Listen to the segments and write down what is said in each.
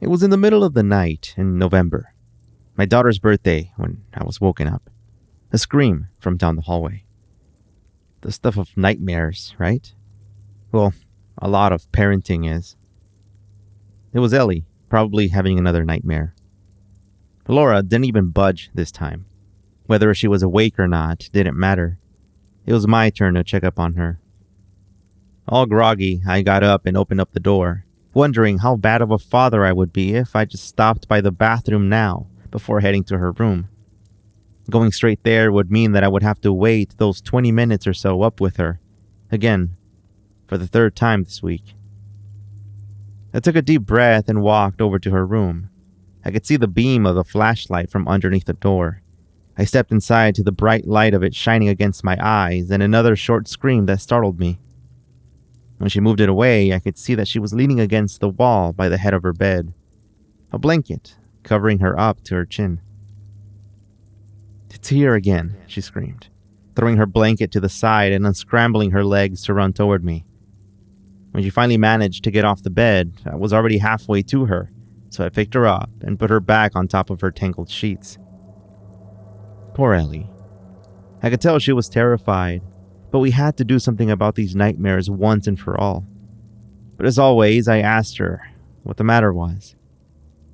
It was in the middle of the night in November, my daughter's birthday, when I was woken up. A scream from down the hallway. The stuff of nightmares, right? Well, a lot of parenting is. It was Ellie, probably having another nightmare. Laura didn't even budge this time. Whether she was awake or not didn't matter. It was my turn to check up on her. All groggy, I got up and opened up the door, wondering how bad of a father I would be if I just stopped by the bathroom now before heading to her room. Going straight there would mean that I would have to wait those 20 minutes or so up with her, again, for the third time this week. I took a deep breath and walked over to her room. I could see the beam of the flashlight from underneath the door. I stepped inside to the bright light of it shining against my eyes and another short scream that startled me. When she moved it away, I could see that she was leaning against the wall by the head of her bed, a blanket covering her up to her chin. "It's here again," she screamed, throwing her blanket to the side and unscrambling her legs to run toward me. When she finally managed to get off the bed, I was already halfway to her, so I picked her up and put her back on top of her tangled sheets. Poor Ellie. I could tell she was terrified, but we had to do something about these nightmares once and for all. But as always, I asked her what the matter was.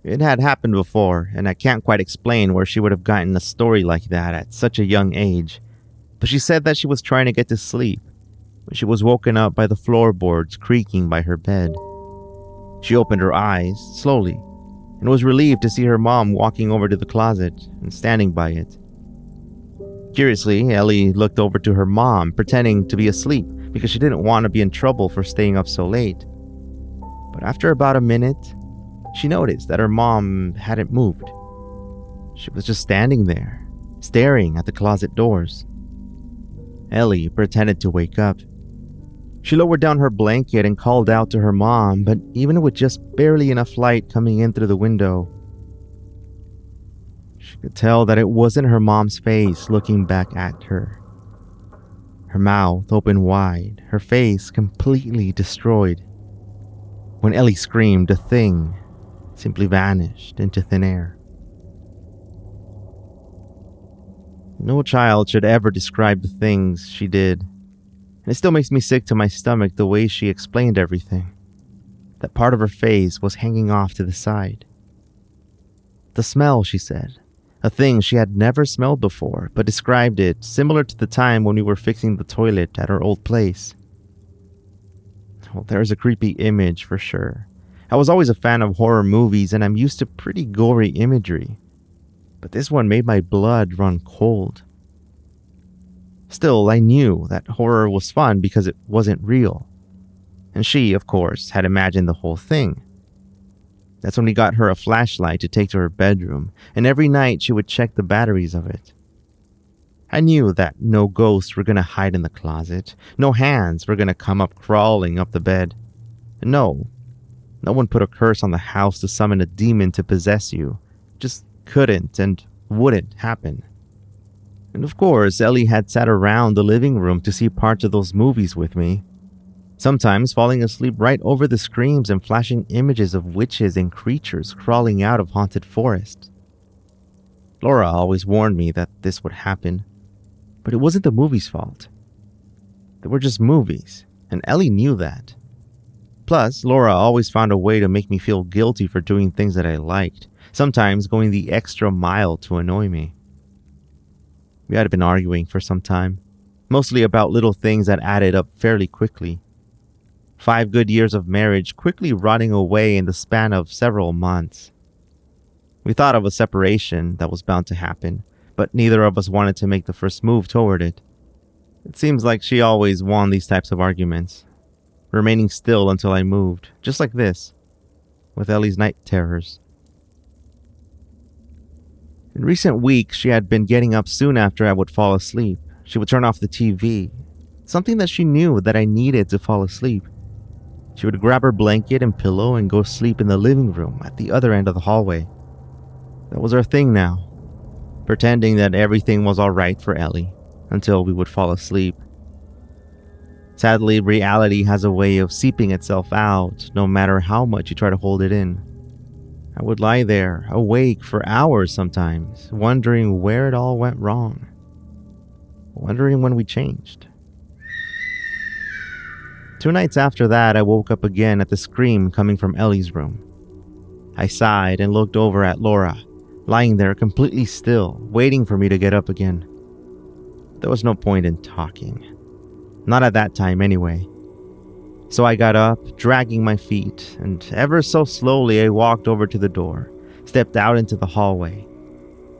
It had happened before, and I can't quite explain where she would have gotten a story like that at such a young age, but she said that she was trying to get to sleep when she was woken up by the floorboards creaking by her bed. She opened her eyes, slowly, and was relieved to see her mom walking over to the closet and standing by it. Curiously, Ellie looked over to her mom, pretending to be asleep because she didn't want to be in trouble for staying up so late. But after about a minute, she noticed that her mom hadn't moved. She was just standing there, staring at the closet doors. Ellie pretended to wake up. She lowered down her blanket and called out to her mom, but even with just barely enough light coming in through the window, she could tell that it wasn't her mom's face looking back at her. Her mouth open wide, her face completely destroyed. When Ellie screamed, the thing simply vanished into thin air. No child should ever describe the things she did, and it still makes me sick to my stomach the way she explained everything. That part of her face was hanging off to the side. The smell, she said, a thing she had never smelled before, but described it similar to the time when we were fixing the toilet at our old place. Well, there's a creepy image for sure. I was always a fan of horror movies and I'm used to pretty gory imagery, but this one made my blood run cold. Still, I knew that horror was fun because it wasn't real. And she, of course, had imagined the whole thing. That's when we got her a flashlight to take to her bedroom, and every night she would check the batteries of it. I knew that no ghosts were going to hide in the closet, no hands were going to come up crawling up the bed. And no one put a curse on the house to summon a demon to possess you. It just couldn't and wouldn't happen. And of course, Ellie had sat around the living room to see parts of those movies with me, sometimes falling asleep right over the screams and flashing images of witches and creatures crawling out of haunted forests. Laura always warned me that this would happen, but it wasn't the movie's fault. They were just movies, and Ellie knew that. Plus, Laura always found a way to make me feel guilty for doing things that I liked, sometimes going the extra mile to annoy me. We had been arguing for some time, mostly about little things that added up fairly quickly. 5 good years of marriage quickly rotting away in the span of several months. We thought of a separation that was bound to happen, but neither of us wanted to make the first move toward it. It seems like she always won these types of arguments, remaining still until I moved, just like this, with Ellie's night terrors. In recent weeks, she had been getting up soon after I would fall asleep. She would turn off the TV, something that she knew that I needed to fall asleep. She would grab her blanket and pillow and go sleep in the living room at the other end of the hallway. That was her thing now, pretending that everything was alright for Ellie until we would fall asleep. Sadly, reality has a way of seeping itself out no matter how much you try to hold it in. I would lie there, awake for hours sometimes, wondering where it all went wrong. Wondering when we changed. 2 nights after that, I woke up again at the scream coming from Ellie's room. I sighed and looked over at Laura, lying there completely still, waiting for me to get up again. There was no point in talking. Not at that time anyway. So I got up, dragging my feet, and ever so slowly I walked over to the door, stepped out into the hallway.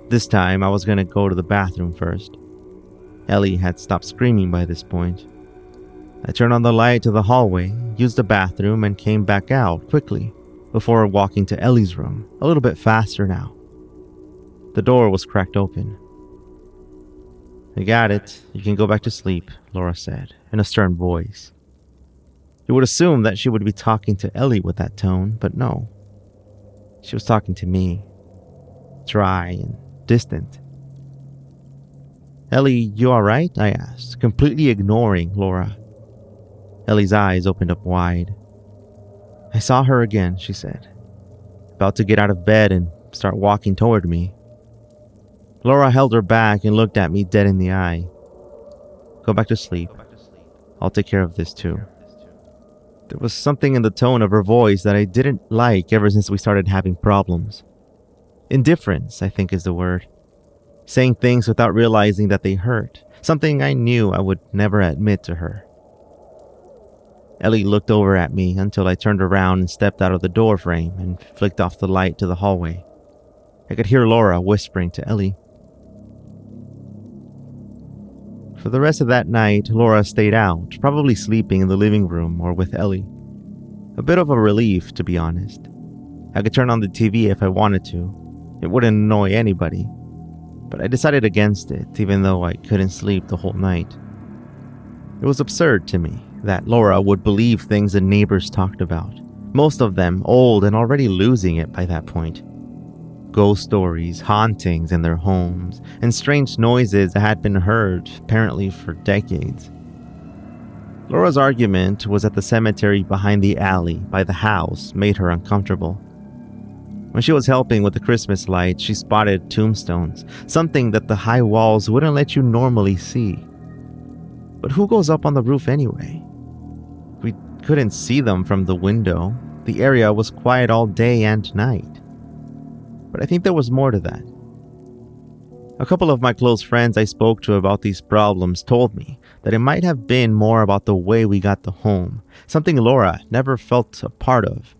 This time I was going to go to the bathroom first. Ellie had stopped screaming by this point. I turned on the light to the hallway, used the bathroom, and came back out quickly before walking to Ellie's room, a little bit faster now. The door was cracked open. "I got it. You can go back to sleep," Laura said, in a stern voice. You would assume that she would be talking to Ellie with that tone, but no. She was talking to me. Dry and distant. "Ellie, you alright?" I asked, completely ignoring Laura. Ellie's eyes opened up wide. "I saw her again," she said, about to get out of bed and start walking toward me. Laura held her back and looked at me dead in the eye. "Go back to sleep. I'll take care of this too." There was something in the tone of her voice that I didn't like ever since we started having problems. Indifference, I think, is the word. Saying things without realizing that they hurt, something I knew I would never admit to her. Ellie looked over at me until I turned around and stepped out of the door frame and flicked off the light to the hallway. I could hear Laura whispering to Ellie. For the rest of that night, Laura stayed out, probably sleeping in the living room or with Ellie. A bit of a relief, to be honest. I could turn on the TV if I wanted to. It wouldn't annoy anybody. But I decided against it, even though I couldn't sleep the whole night. It was absurd to me that Laura would believe things the neighbors talked about, most of them old and already losing it by that point. Ghost stories, hauntings in their homes, and strange noises that had been heard, apparently for decades. Laura's argument was that the cemetery behind the alley by the house made her uncomfortable. When she was helping with the Christmas lights, she spotted tombstones, something that the high walls wouldn't let you normally see. But who goes up on the roof anyway? We couldn't see them from the window. The area was quiet all day and night. But I think there was more to that. A couple of my close friends I spoke to about these problems told me that it might have been more about the way we got the home, something Laura never felt a part of.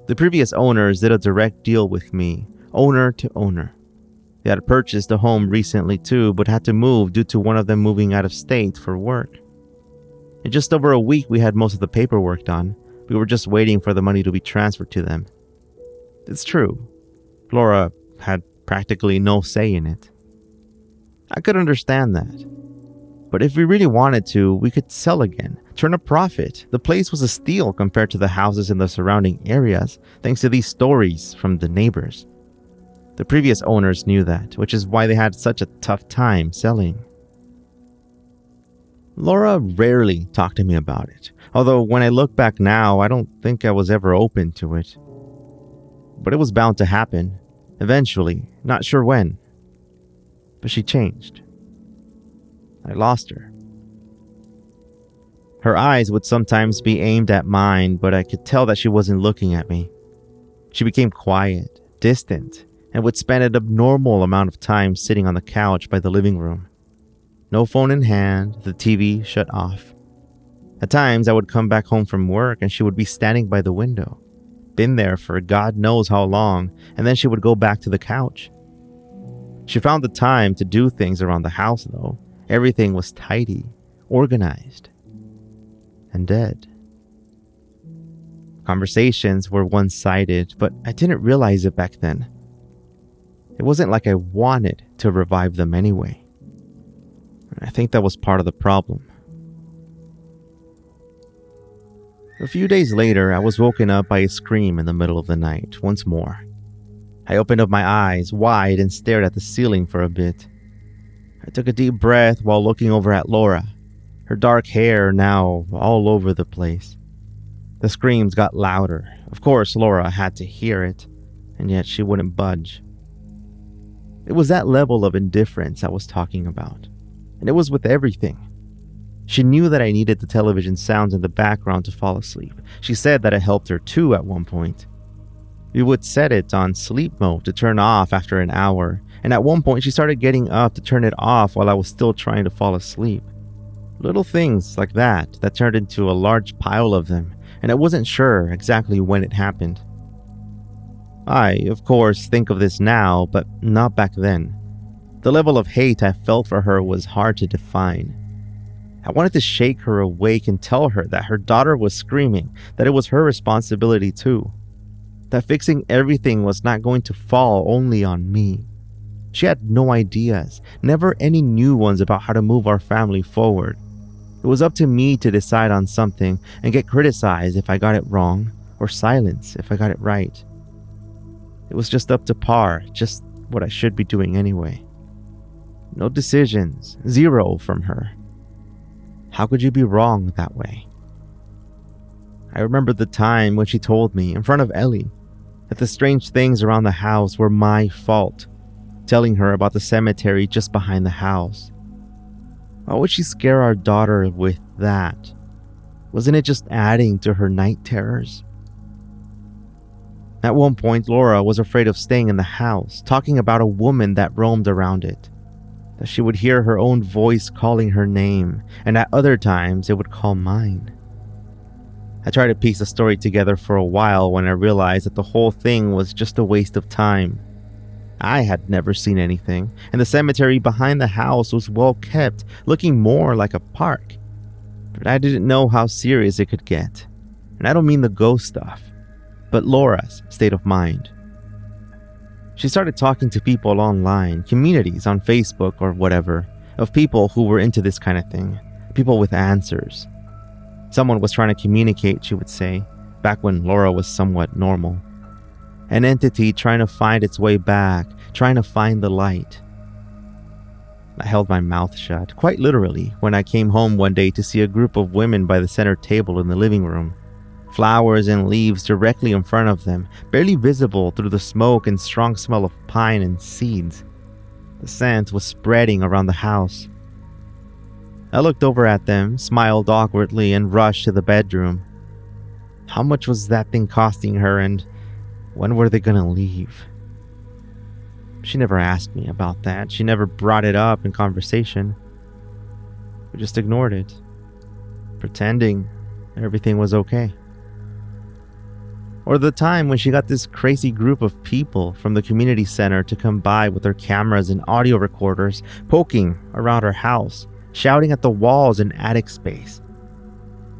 The previous owners did a direct deal with me, owner to owner. They had purchased a home recently too, but had to move due to one of them moving out of state for work. In just over a week, we had most of the paperwork done. We were just waiting for the money to be transferred to them. It's true. Laura had practically no say in it. I could understand that. But if we really wanted to, we could sell again, turn a profit. The place was a steal compared to the houses in the surrounding areas, thanks to these stories from the neighbors. The previous owners knew that, which is why they had such a tough time selling. Laura rarely talked to me about it, although when I look back now, I don't think I was ever open to it. But it was bound to happen. Eventually, not sure when. But she changed. I lost her. Her eyes would sometimes be aimed at mine, but I could tell that she wasn't looking at me. She became quiet, distant, and would spend an abnormal amount of time sitting on the couch by the living room. No phone in hand, the TV shut off. At times, I would come back home from work and she would be standing by the window. Been there for God knows how long, and then she would go back to the couch. She found the time to do things around the house, though. Everything was tidy, organized, and dead. Conversations were one-sided, but I didn't realize it back then. It wasn't like I wanted to revive them anyway. I think that was part of the problem. A few days later, I was woken up by a scream in the middle of the night once more. I opened up my eyes wide and stared at the ceiling for a bit. I took a deep breath while looking over at Laura, her dark hair now all over the place. The screams got louder. Of course, Laura had to hear it. and yet she wouldn't budge. It was that level of indifference I was talking about, and it was with everything. She knew that I needed the television sounds in the background to fall asleep. She said that it helped her too at one point. We would set it on sleep mode to turn off after an hour, and at one point she started getting up to turn it off while I was still trying to fall asleep. Little things like that turned into a large pile of them, and I wasn't sure exactly when it happened. I, of course, think of this now, but not back then. The level of hate I felt for her was hard to define. I wanted to shake her awake and tell her that her daughter was screaming, that it was her responsibility too. That fixing everything was not going to fall only on me. She had no ideas, never any new ones about how to move our family forward. It was up to me to decide on something and get criticized if I got it wrong, or silenced if I got it right. It was just up to par, just what I should be doing anyway. No decisions, zero from her. How could you be wrong that way? I remember the time when she told me, in front of Ellie, that the strange things around the house were my fault, telling her about the cemetery just behind the house. Why would she scare our daughter with that? Wasn't it just adding to her night terrors? At one point, Laura was afraid of staying in the house, talking about a woman that roamed around it, that she would hear her own voice calling her name, and at other times it would call mine. I tried to piece the story together for a while when I realized that the whole thing was just a waste of time. I had never seen anything, and the cemetery behind the house was well kept, looking more like a park. But I didn't know how serious it could get. And I don't mean the ghost stuff, but Laura's state of mind. She started talking to people online, communities on Facebook or whatever, of people who were into this kind of thing, people with answers. Someone was trying to communicate, she would say, back when Laura was somewhat normal. An entity trying to find its way back, trying to find the light. I held my mouth shut, quite literally, when I came home one day to see a group of women by the center table in the living room. Flowers and leaves directly in front of them, barely visible through the smoke and strong smell of pine and seeds. The scent was spreading around the house. I looked over at them, smiled awkwardly, and rushed to the bedroom. How much was that thing costing her, and when were they gonna leave? She never asked me about that. She never brought it up in conversation. We just ignored it, pretending everything was okay. Or the time when she got this crazy group of people from the community center to come by with their cameras and audio recorders, poking around her house, shouting at the walls and attic space.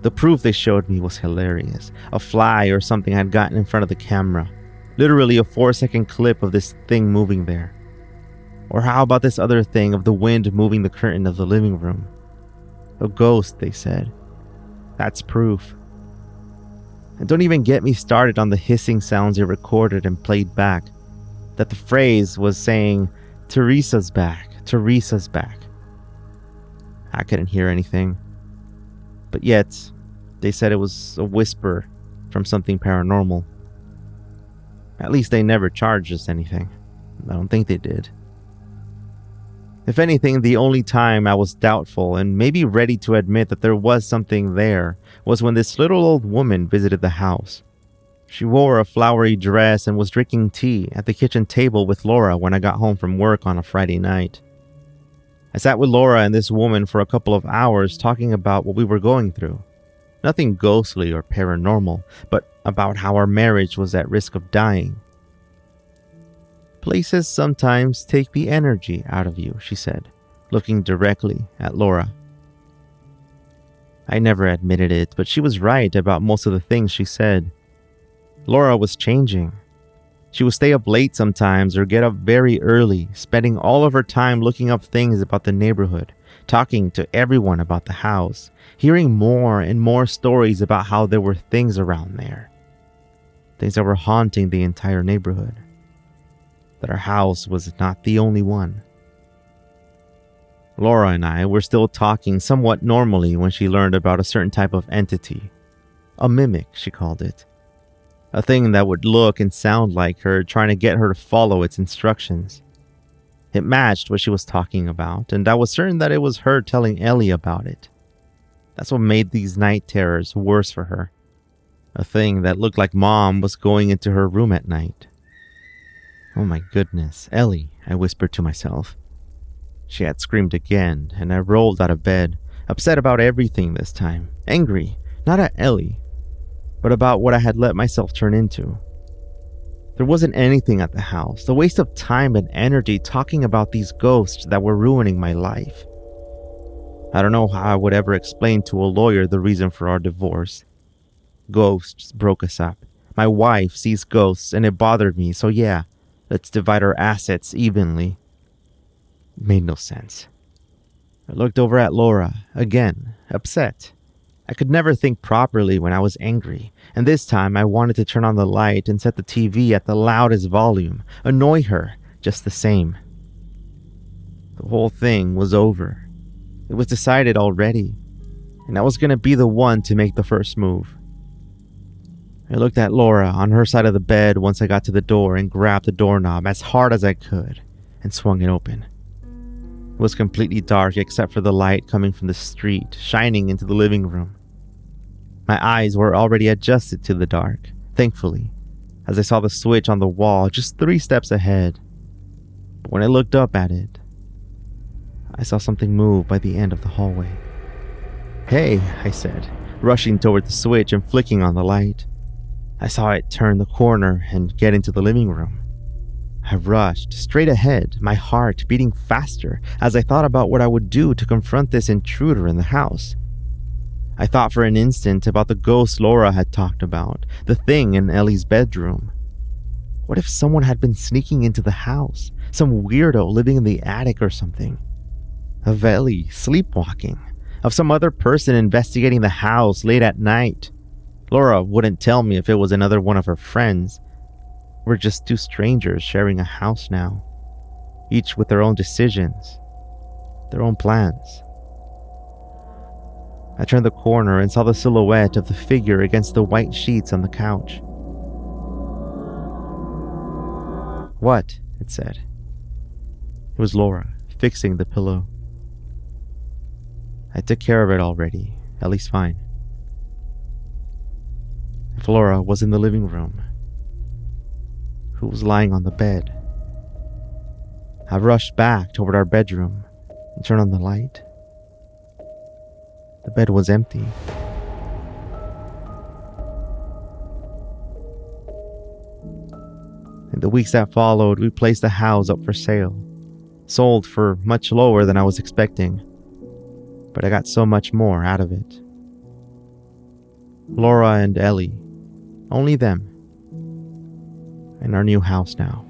The proof they showed me was hilarious. A fly or something had gotten in front of the camera. Literally a 4-second clip of this thing moving there. Or how about this other thing of the wind moving the curtain of the living room? A ghost, they said. That's proof. And don't even get me started on the hissing sounds they recorded and played back. That the phrase was saying, "Teresa's back, Teresa's back." I couldn't hear anything. But yet, they said it was a whisper from something paranormal. At least they never charged us anything. I don't think they did. If anything, the only time I was doubtful and maybe ready to admit that there was something there was when this little old woman visited the house. She wore a flowery dress and was drinking tea at the kitchen table with Laura when I got home from work on a Friday night. I sat with Laura and this woman for a couple of hours talking about what we were going through. Nothing ghostly or paranormal, but about how our marriage was at risk of dying. Places sometimes take the energy out of you, she said, looking directly at Laura. I never admitted it, but she was right about most of the things she said. Laura was changing. She would stay up late sometimes or get up very early, spending all of her time looking up things about the neighborhood, talking to everyone about the house, hearing more and more stories about how there were things around there. Things that were haunting the entire neighborhood. That our house was not the only one. Laura and I were still talking somewhat normally when she learned about a certain type of entity. A mimic, she called it. A thing that would look and sound like her, trying to get her to follow its instructions. It matched what she was talking about, and I was certain that it was her telling Ellie about it. That's what made these night terrors worse for her. A thing that looked like Mom was going into her room at night. Oh my goodness, Ellie, I whispered to myself. She had screamed again, and I rolled out of bed, upset about everything this time. Angry, not at Ellie, but about what I had let myself turn into. There wasn't anything at the house, a waste of time and energy talking about these ghosts that were ruining my life. I don't know how I would ever explain to a lawyer the reason for our divorce. Ghosts broke us up. My wife sees ghosts and it bothered me, so yeah, let's divide our assets evenly. It made no sense. I looked over at Laura, again, upset. I could never think properly when I was angry, and this time I wanted to turn on the light and set the TV at the loudest volume, annoy her just the same. The whole thing was over. It was decided already, and I was going to be the one to make the first move. I looked at Laura on her side of the bed once I got to the door and grabbed the doorknob as hard as I could and swung it open. It was completely dark except for the light coming from the street, shining into the living room. My eyes were already adjusted to the dark, thankfully, as I saw the switch on the wall just 3 steps ahead. But when I looked up at it, I saw something move by the end of the hallway. "Hey," I said, rushing toward the switch and flicking on the light. I saw it turn the corner and get into the living room. I rushed straight ahead, my heart beating faster as I thought about what I would do to confront this intruder in the house. I thought for an instant about the ghost Laura had talked about, the thing in Ellie's bedroom. What if someone had been sneaking into the house, some weirdo living in the attic or something? Of Ellie sleepwalking, of some other person investigating the house late at night. Laura wouldn't tell me if it was another one of her friends. We're just 2 strangers sharing a house now, each with their own decisions, their own plans. I turned the corner and saw the silhouette of the figure against the white sheets on the couch. "What?" it said. It was Laura, fixing the pillow. I took care of it already, at least fine. If Laura was in the living room, who was lying on the bed? I rushed back toward our bedroom and turned on the light. The bed was empty. In the weeks that followed, we placed the house up for sale, sold for much lower than I was expecting, but I got so much more out of it. Laura and Ellie, only them, in our new house now.